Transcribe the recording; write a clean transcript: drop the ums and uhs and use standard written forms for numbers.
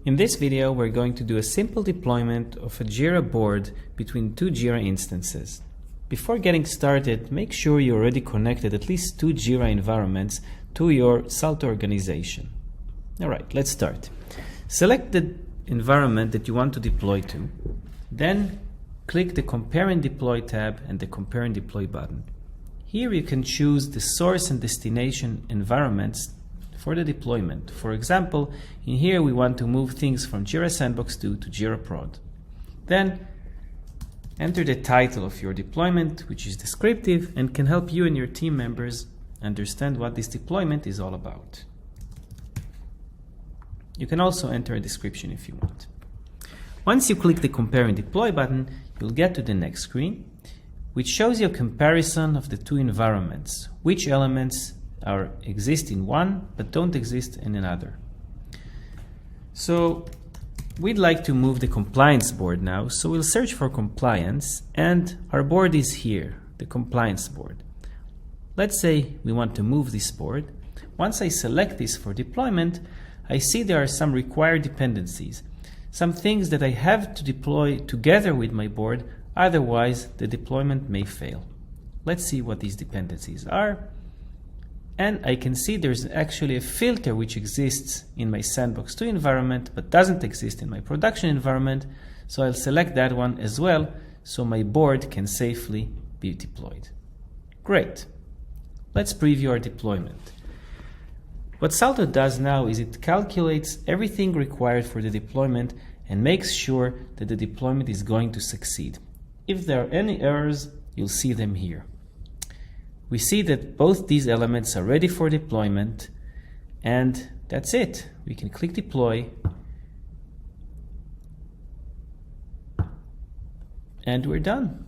In this video, we're going to do a simple deployment of a Jira board between two Jira instances. Before getting started, make sure you already connected at least two Jira environments to your Salto organization. Alright, let's start. Select the environment that you want to deploy to. Then click the Compare and Deploy tab and the Compare and Deploy button. Here you can choose the source and destination environments for the deployment. For example, in here we want to move things from Jira Sandbox 2 to Jira Prod. Then enter the title of your deployment, which is descriptive and can help you and your team members understand what this deployment is all about. You can also enter a description if you want. Once you click the Compare and Deploy button, you'll get to the next screen, which shows you a comparison of the two environments, which elements exist in one but don't exist in another. So we'd like to move the compliance board now, so we'll search for compliance, and our board is here, the compliance board. Let's say we want to move this board. Once I select this for deployment, I see there are some required dependencies, some things that I have to deploy together with my board, otherwise the deployment may fail. Let's see what these dependencies are. And I can see there's actually a filter which exists in my Sandbox 2 environment but doesn't exist in my production environment, so I'll select that one as well so my board can safely be deployed. Great. Let's preview our deployment. What Salto does now is it calculates everything required for the deployment and makes sure that the deployment is going to succeed. If there are any errors, you'll see them here. We see that both these elements are ready for deployment, and that's it. We can click deploy, and we're done.